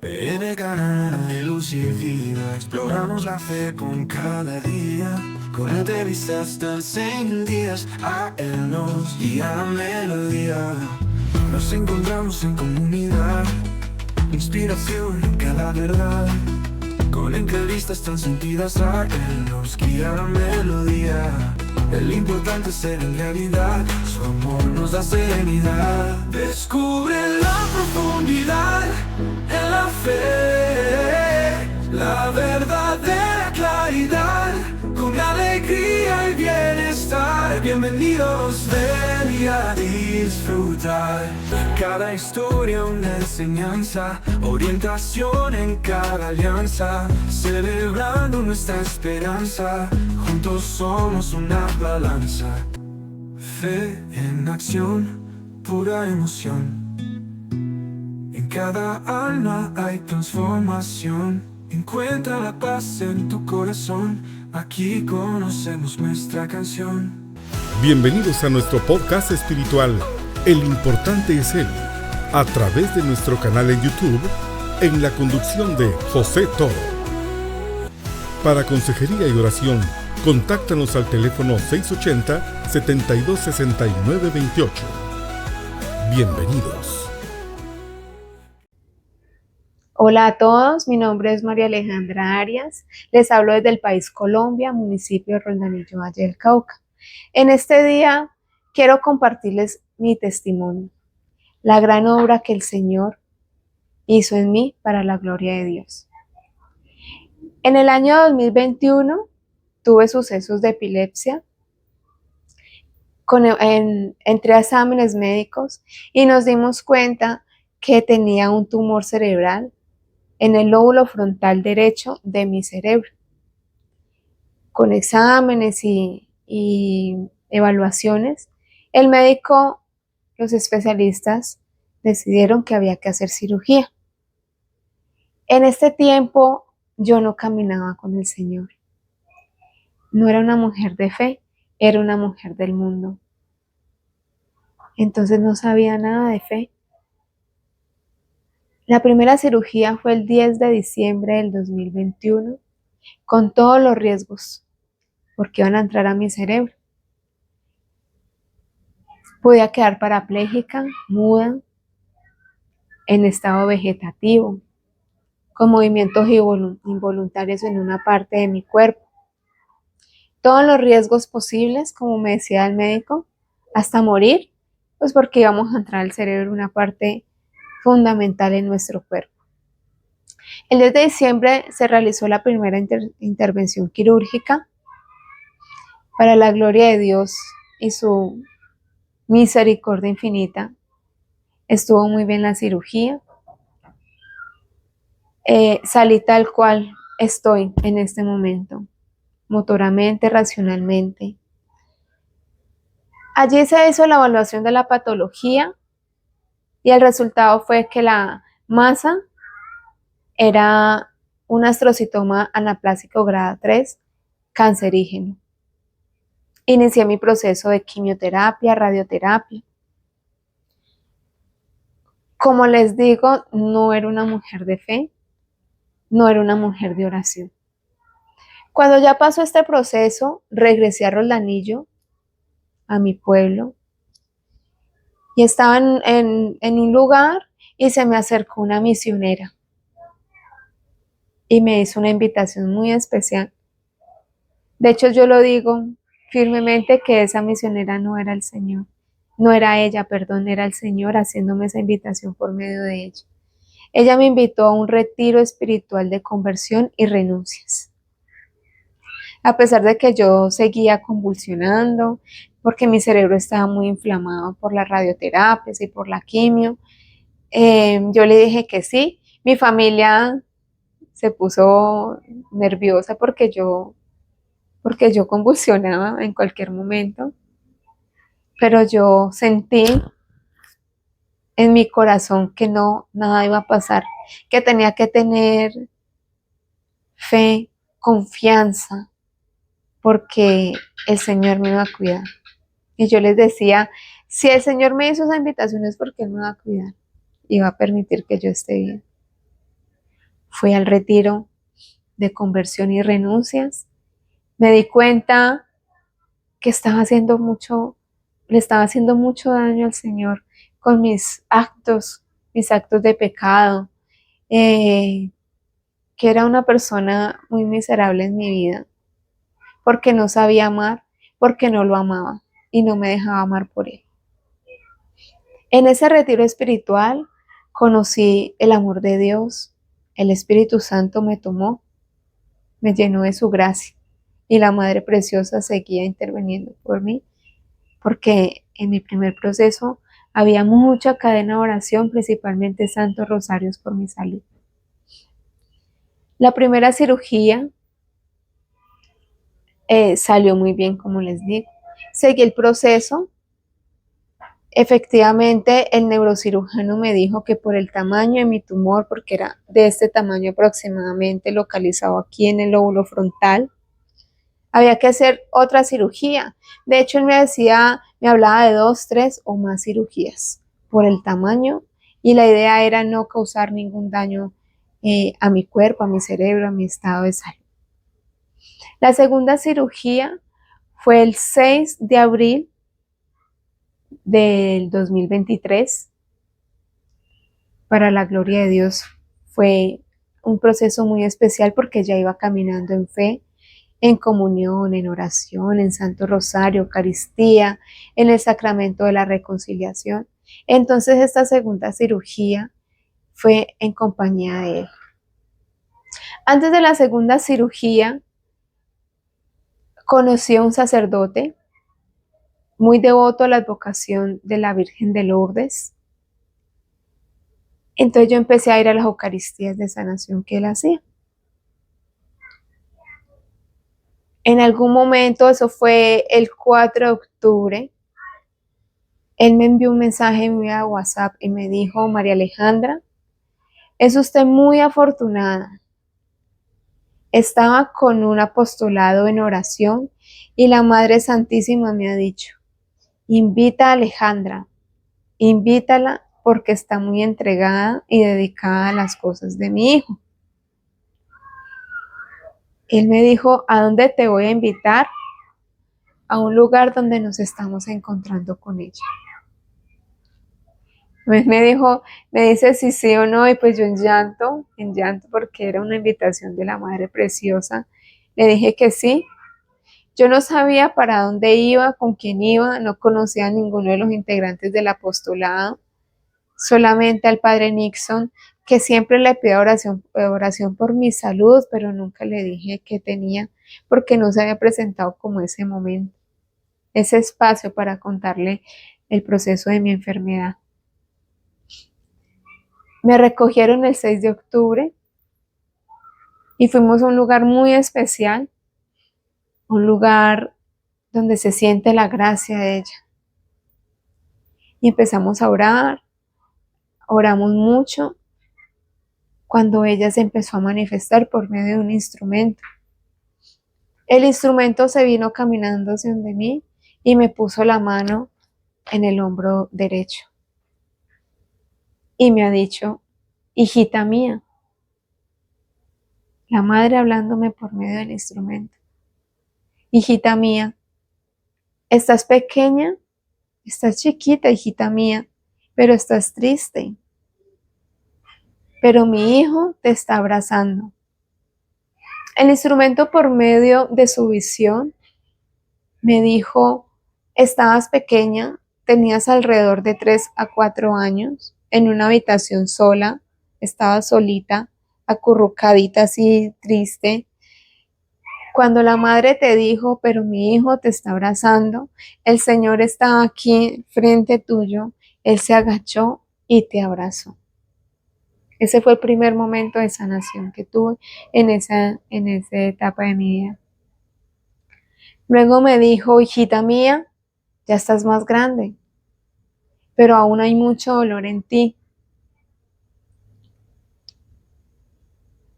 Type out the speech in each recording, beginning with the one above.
En el canal de Luz y Vida exploramos la fe con cada día, con entrevistas tan días a Él nos guía la melodía. Nos encontramos en comunidad, inspiración en cada verdad, con entrevistas tan sentidas a Él nos guía la melodía. El importante es ser en realidad, su amor nos da serenidad. Descubre la profundidad en la fe, la verdadera claridad, con alegría y bienestar. Bienvenidos, ven y a disfrutar. Cada historia una enseñanza, orientación en cada alianza, celebrando nuestra esperanza. Juntos somos una balanza, fe en acción, pura emoción. En cada alma hay transformación. Encuentra la paz en tu corazón. Aquí conocemos nuestra canción. Bienvenidos a nuestro podcast espiritual, El Importante es Él, a través de nuestro canal en YouTube, en la conducción de José Toro. Para consejería y oración, contáctanos al teléfono 680-726928. Bienvenidos. Hola a todos, mi nombre es María Alejandra Arias, les hablo desde el país Colombia, municipio de Roldanillo, Valle del Cauca. En este día quiero compartirles mi testimonio, la gran obra que el Señor hizo en mí para la gloria de Dios. En el año 2021 tuve sucesos de epilepsia, entré a exámenes médicos y nos dimos cuenta que tenía un tumor cerebral en el lóbulo frontal derecho de mi cerebro. Con exámenes y evaluaciones, el médico, los especialistas decidieron que había que hacer cirugía. En este tiempo yo no caminaba con el Señor. No era una mujer de fe, era una mujer del mundo. Entonces no sabía nada de fe. La primera cirugía fue el 10 de diciembre del 2021, con todos los riesgos, porque iban a entrar a mi cerebro. Podía quedar parapléjica, muda, en estado vegetativo, con movimientos involuntarios en una parte de mi cuerpo. Todos los riesgos posibles, como me decía el médico, hasta morir, pues porque íbamos a entrar al cerebro, una parte fundamental en nuestro cuerpo. El 10 de diciembre se realizó la primera intervención quirúrgica. Para la gloria de Dios y su misericordia infinita, estuvo muy bien la cirugía. Salí tal cual estoy en este momento, motoramente, racionalmente. Allí se hizo la evaluación de la patología y el resultado fue que la masa era un astrocitoma anaplásico grado 3, cancerígeno. Inicié mi proceso de quimioterapia, radioterapia. Como les digo, no era una mujer de fe, no era una mujer de oración. Cuando ya pasó este proceso, regresé a Roldanillo, a mi pueblo, y estaba en un lugar y se me acercó una misionera y me hizo una invitación muy especial. De hecho, yo lo digo firmemente que esa misionera no era el Señor, no era ella, perdón, era el Señor haciéndome esa invitación por medio de ella. Ella me invitó a un retiro espiritual de conversión y renuncias. A pesar de que yo seguía convulsionando, porque mi cerebro estaba muy inflamado por las radioterapias y por la quimio, yo le dije que sí. Mi familia se puso nerviosa porque yo convulsionaba en cualquier momento, pero yo sentí en mi corazón que no, nada iba a pasar, que tenía que tener fe, confianza, porque el Señor me iba a cuidar. Y yo les decía, si el Señor me hizo esa invitación es porque Él me va a cuidar y va a permitir que yo esté bien. fui al retiro de conversión y renuncias, me di cuenta que le estaba haciendo mucho daño al Señor con mis actos de pecado, que era una persona muy miserable en mi vida, porque no sabía amar, porque no lo amaba y no me dejaba amar por él. En ese retiro espiritual conocí el amor de Dios, el Espíritu Santo me tomó, me llenó de su gracia y la Madre Preciosa seguía interviniendo por mí, porque en mi primer proceso había mucha cadena de oración, principalmente santos rosarios por mi salud. La primera cirugía salió muy bien, como les digo. Seguí el proceso. Efectivamente, el neurocirujano me dijo que por el tamaño de mi tumor, porque era de este tamaño aproximadamente, localizado aquí en el lóbulo frontal, había que hacer otra cirugía. De hecho, él me hablaba de 2, 3 o más cirugías por el tamaño, y la idea era no causar ningún daño a mi cuerpo, a mi cerebro, a mi estado de salud. La segunda cirugía fue el 6 de abril del 2023. Para la gloria de Dios, fue un proceso muy especial porque ya iba caminando en fe, en comunión, en oración, en Santo Rosario, Eucaristía, en el sacramento de la reconciliación. Entonces esta segunda cirugía fue en compañía de él. Antes de la segunda cirugía, conocí a un sacerdote muy devoto a la advocación de la Virgen de Lourdes. Entonces yo empecé a ir a las Eucaristías de sanación que él hacía. En algún momento, eso fue el 4 de octubre, él me envió un mensaje en mi WhatsApp y me dijo: María Alejandra, es usted muy afortunada. Estaba con un apostolado en oración y la Madre Santísima me ha dicho: invita a Alejandra, invítala porque está muy entregada y dedicada a las cosas de mi hijo. Él me dijo: ¿a dónde te voy a invitar? A un lugar donde nos estamos encontrando con ella. Pues me dice si sí o no, y pues yo en llanto, porque era una invitación de la Madre Preciosa. Le dije que sí. Yo no sabía para dónde iba, con quién iba, no conocía a ninguno de los integrantes del apostolado, solamente al Padre Nixon, que siempre le pido oración por mi salud, pero nunca le dije qué tenía, porque no se había presentado como ese momento, ese espacio para contarle el proceso de mi enfermedad. Me recogieron el 6 de octubre y fuimos a un lugar muy especial, un lugar donde se siente la gracia de ella. Y empezamos a orar, oramos mucho, cuando ella se empezó a manifestar por medio de un instrumento. El instrumento se vino caminando hacia donde mí y me puso la mano en el hombro derecho. Y me ha dicho: hijita mía, la Madre hablándome por medio del instrumento: hijita mía, estás pequeña, estás chiquita, hijita mía, pero estás triste. Pero mi hijo te está abrazando. El instrumento, por medio de su visión, me dijo: estabas pequeña, tenías alrededor de 3 a 4 años, en una habitación sola, estabas solita, acurrucadita así, triste. Cuando la Madre te dijo: pero mi hijo te está abrazando, el Señor estaba aquí frente tuyo, Él se agachó y te abrazó. Ese fue el primer momento de sanación que tuve en esa etapa de mi vida. Luego me dijo: hijita mía, ya estás más grande, pero aún hay mucho dolor en ti.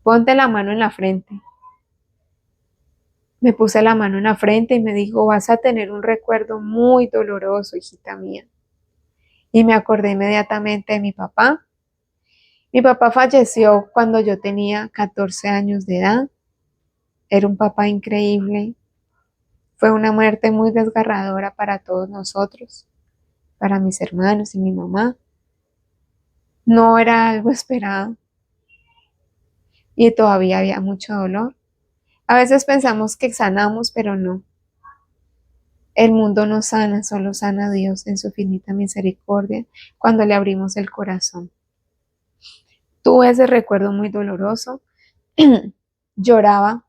Ponte la mano en la frente. Me puse la mano en la frente y me dijo: vas a tener un recuerdo muy doloroso, hijita mía. Y me acordé inmediatamente de mi papá Mi papá falleció cuando yo tenía 14 años de edad. Era un papá increíble. Fue una muerte muy desgarradora para todos nosotros, para mis hermanos y mi mamá. No era algo esperado y todavía había mucho dolor. A veces pensamos que sanamos, pero no. El mundo no sana, solo sana Dios en su infinita misericordia cuando le abrimos el corazón. Tuve ese recuerdo muy doloroso. Lloraba,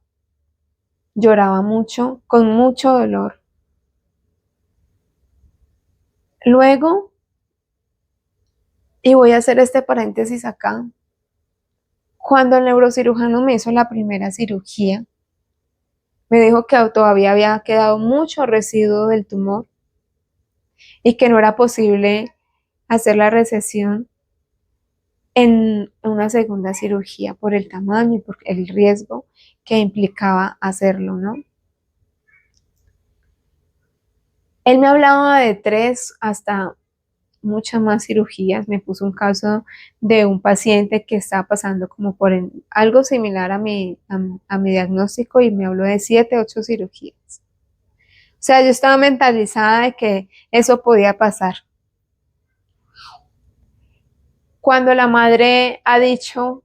lloraba mucho, con mucho dolor. Luego, y voy a hacer este paréntesis acá, cuando el neurocirujano me hizo la primera cirugía, me dijo que todavía había quedado mucho residuo del tumor y que no era posible hacer la resección en una segunda cirugía por el tamaño y por el riesgo que implicaba hacerlo, ¿no? Él me hablaba de 3 hasta muchas más cirugías. Me puso un caso de un paciente que estaba pasando como por algo similar a mi diagnóstico y me habló de 7, 8 cirugías. O sea, yo estaba mentalizada de que eso podía pasar. Cuando la madre ha dicho,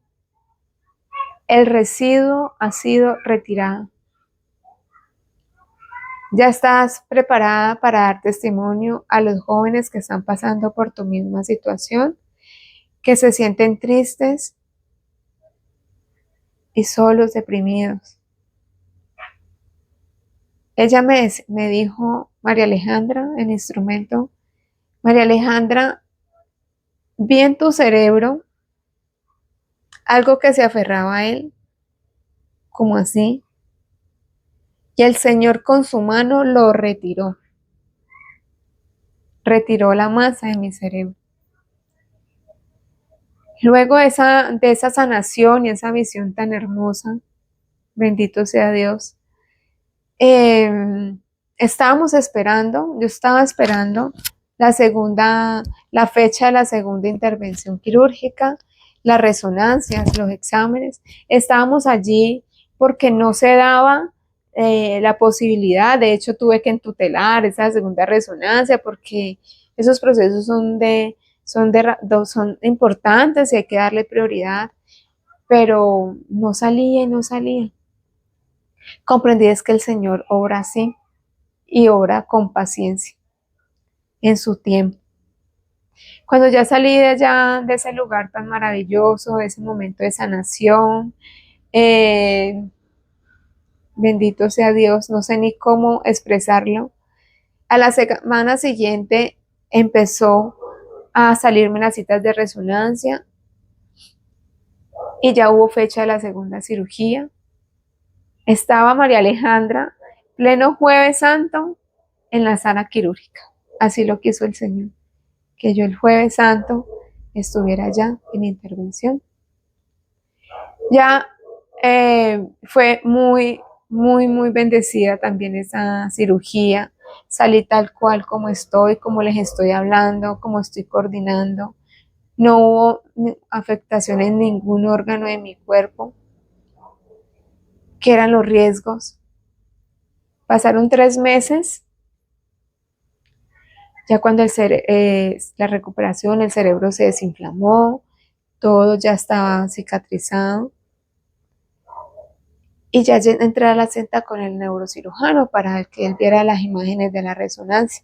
el residuo ha sido retirado, ya estás preparada para dar testimonio a los jóvenes que están pasando por tu misma situación, que se sienten tristes y solos, deprimidos. Ella me dijo, María Alejandra, el instrumento, María Alejandra, vi en tu cerebro algo que se aferraba a él, como así, y el Señor con su mano lo retiró la masa de mi cerebro. Luego de esa sanación y esa visión tan hermosa, bendito sea Dios, estábamos esperando, yo estaba esperando la fecha de la segunda intervención quirúrgica, las resonancias, los exámenes. Estábamos allí porque no se daba la posibilidad, de hecho tuve que entutelar esa segunda resonancia porque esos procesos son importantes y hay que darle prioridad, pero no salía y no salía. Comprendí es que el Señor obra así y obra con paciencia en su tiempo. Cuando ya salí de allá, de ese lugar tan maravilloso, de ese momento de sanación, eh, bendito sea Dios, no sé ni cómo expresarlo. A la semana siguiente empezó a salirme las citas de resonancia y ya hubo fecha de la segunda cirugía. Estaba María Alejandra, pleno Jueves Santo, en la sala quirúrgica. Así lo quiso el Señor, que yo el Jueves Santo estuviera allá en intervención. Ya fue muy, muy, muy bendecida también esa cirugía. Salí tal cual como estoy, como les estoy hablando, como estoy coordinando. No hubo afectación en ningún órgano de mi cuerpo, que eran los riesgos. Pasaron 3 meses, ya cuando la recuperación, el cerebro se desinflamó, todo ya estaba cicatrizado. Y ya entré a la cita con el neurocirujano para que él viera las imágenes de la resonancia.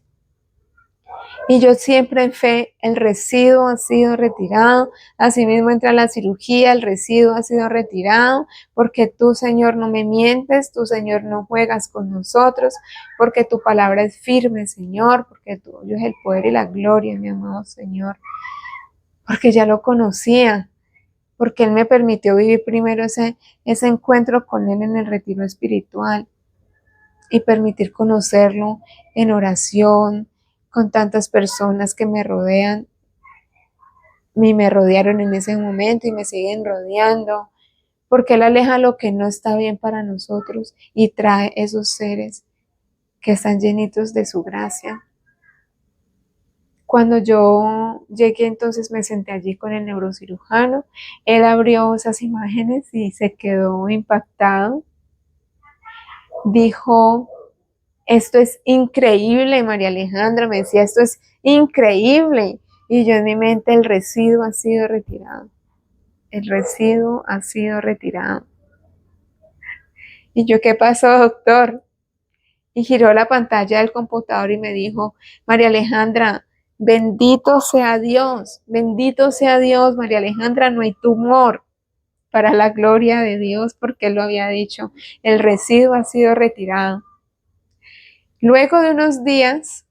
Y yo siempre en fe, el residuo ha sido retirado, asimismo entra la cirugía, el residuo ha sido retirado, porque tú, Señor, no me mientes, tú, Señor, no juegas con nosotros, porque tu palabra es firme, Señor, porque tuyo es el poder y la gloria, mi amado Señor, porque ya lo conocía, porque Él me permitió vivir primero ese encuentro con Él en el retiro espiritual y permitir conocerlo en oración, con tantas personas que me rodean y me rodearon en ese momento y me siguen rodeando, porque Él aleja lo que no está bien para nosotros y trae esos seres que están llenitos de su gracia. Cuando yo llegué, entonces me senté allí con el neurocirujano. Él abrió esas imágenes y se quedó impactado. Dijo, esto es increíble, María Alejandra, me decía, esto es increíble. Y yo en mi mente, el residuo ha sido retirado. El residuo ha sido retirado. Y yo, ¿qué pasó, doctor? Y giró la pantalla del computador y me dijo, María Alejandra, bendito sea Dios, María Alejandra, no hay tumor, para la gloria de Dios, porque él lo había dicho, el residuo ha sido retirado. Luego de unos días,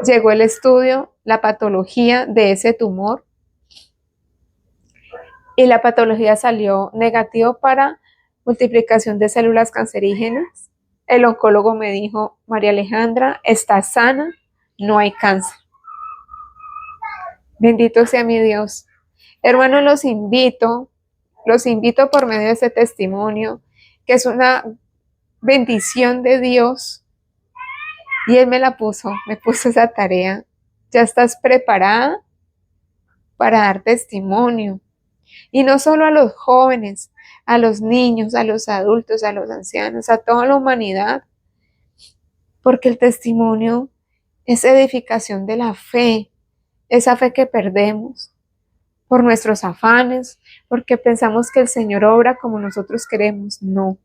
llegó el estudio, la patología de ese tumor, y la patología salió negativo para multiplicación de células cancerígenas. El oncólogo me dijo, María Alejandra, está sana, no hay cáncer. Bendito sea mi Dios. Hermanos, los invito por medio de ese testimonio, que es una bendición de Dios. Y Él me puso esa tarea. Ya estás preparada para dar testimonio. Y no solo a los jóvenes, a los niños, a los adultos, a los ancianos, a toda la humanidad, porque el testimonio es edificación de la fe, esa fe que perdemos por nuestros afanes, porque pensamos que el Señor obra como nosotros queremos. No,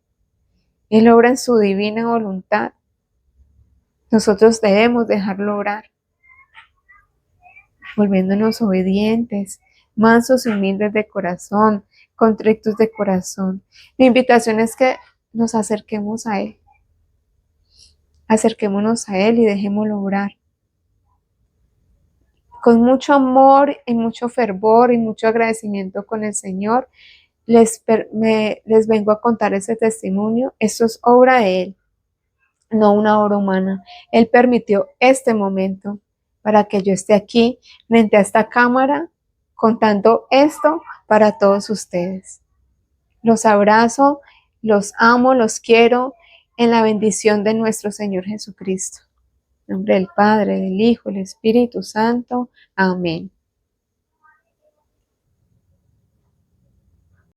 Él obra en su divina voluntad. Nosotros debemos dejarlo obrar, volviéndonos obedientes, mansos y humildes de corazón, contritos de corazón. Mi invitación es que nos acerquemos a Él. Acerquémonos a Él y dejémoslo obrar. Con mucho amor y mucho fervor y mucho agradecimiento con el Señor, les vengo a contar ese testimonio. Esto es obra de Él, no una obra humana. Él permitió este momento para que yo esté aquí frente a esta cámara contando esto para todos ustedes. Los abrazo, los amo, los quiero en la bendición de nuestro Señor Jesucristo. En nombre del Padre, del Hijo, del Espíritu Santo. Amén.